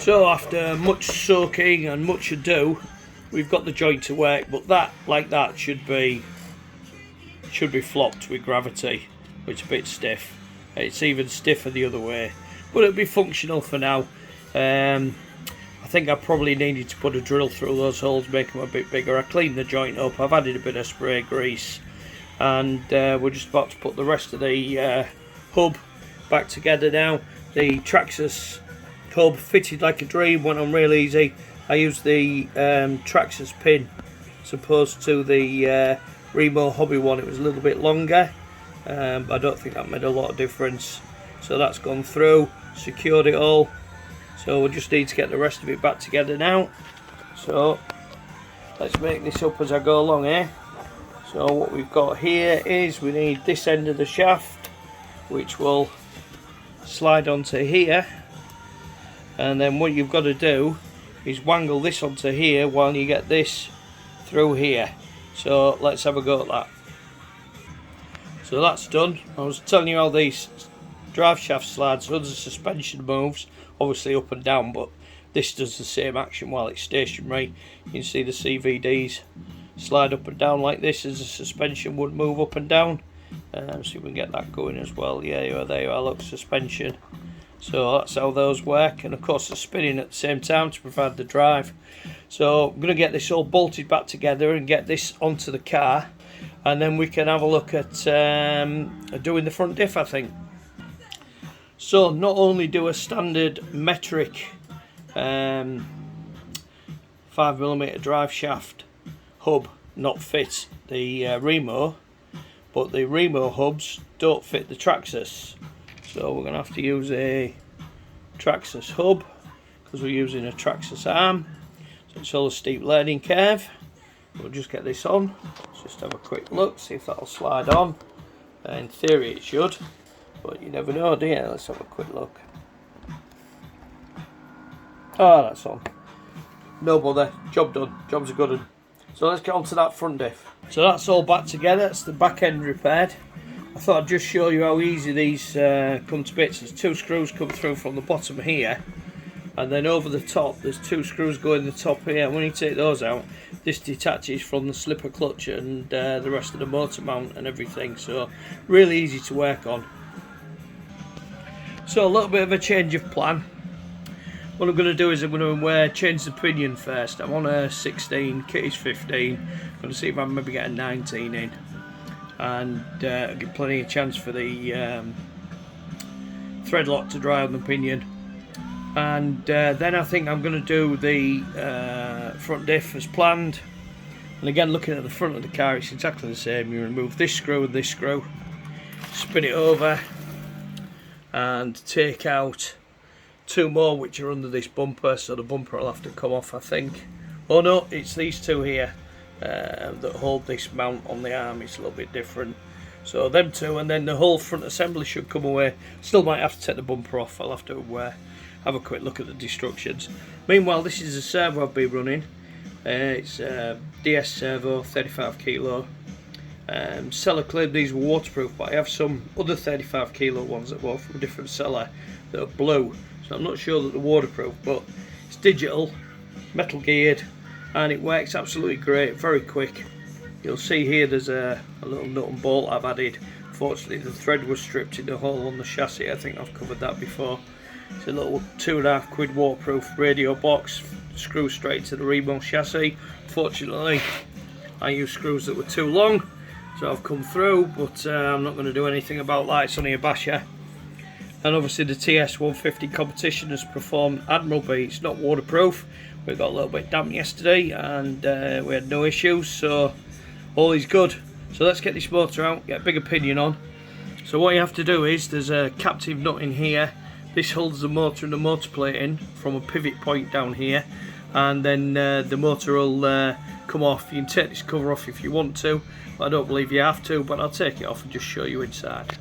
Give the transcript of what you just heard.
So after much soaking and much ado, we've got the joint to work, but that, like that, should be flopped with gravity. It's a bit stiff. It's even stiffer the other way, but it'll be functional for now. I think I probably needed to put a drill through those holes, make them a bit bigger. I cleaned the joint up, I've added a bit of spray grease, and we're just about to put the rest of the hub back together now. The Traxxas hub fitted like a dream, went on real easy. I used the Traxxas pin as opposed to the Remo Hobby one. It was a little bit longer, but I don't think that made a lot of difference. So that's gone through, secured it all. So we just need to get the rest of it back together now. So let's make this up as I go along here. So what we've got here is we need this end of the shaft, which will slide onto here, and then what you've got to do is wangle this onto here while you get this through here. So let's have a go at that. So that's done. I was telling you how these drive shaft slides, so the suspension moves obviously up and down, but this does the same action while it's stationary. You can see the CVDs slide up and down like this, as the suspension would move up and down. So we can get that going as well. Yeah, there you are, look, suspension. So that's how those work, and of course they're spinning at the same time to provide the drive. So I'm going to get this all bolted back together and get this onto the car, and then we can have a look at doing the front diff, I think. So not only do a standard metric 5mm drive shaft hub not fit the Remo, but the Remo hubs don't fit the Traxxas. So we're going to have to use a Traxxas hub because we're using a Traxxas arm. So it's all a steep learning curve. We'll just get this on. Let's just have a quick look, see if that'll slide on. In theory it should, but you never know, do you? Let's have a quick look. Oh, that's on. No bother, job done, job's a good one. So let's get on to that front diff. So that's all back together, it's the back end repaired. I thought I'd just show you how easy these come to bits. There's two screws come through from the bottom here, and then over the top there's two screws going in the top here, and when you take those out, this detaches from the slipper clutch and the rest of the motor mount and everything. So really easy to work on. So a little bit of a change of plan. What I'm going to do is I'm going to change the pinion first. I'm on a 16, kit is 15. I'm going to see if I can maybe get a 19 in, and get plenty of chance for the thread lock to dry on the pinion. And then I think I'm going to do the front diff as planned. And again, looking at the front of the car, it's exactly the same. You remove this screw and this screw, spin it over, and take out two more which are under this bumper, so the bumper will have to come off, I think. Oh no, it's these two here that hold this mount on the arm. It's a little bit different. So them two, and then the whole front assembly should come away. Still might have to take the bumper off. I'll have to have a quick look at the destructions. Meanwhile, this is a servo I've been running. It's DS servo, 35 kilo. Seller claimed these were waterproof, but I have some other 35 kilo ones that were from a different seller that are blue. So I'm not sure that they're waterproof, but it's digital, metal geared, and it works absolutely great, very quick. You'll see here there's a little nut and bolt I've added. Fortunately the thread was stripped in the hole on the chassis. I think I've covered that before. It's a little £2.5 waterproof radio box, screw straight to the Remo chassis. Fortunately I used screws that were too long, so I've come through, but I'm not going to do anything about that. It's only a basher. And obviously the TS150 competition has performed admirably. It's not waterproof. We got a little bit damp yesterday, and we had no issues, so all is good. So let's get this motor out, get a bigger pinion on. So what you have to do is, there's a captive nut in here. This holds the motor and the motor plate in from a pivot point down here, and then the motor will come off. You can take this cover off if you want to, but I don't believe you have to, but I'll take it off and just show you inside.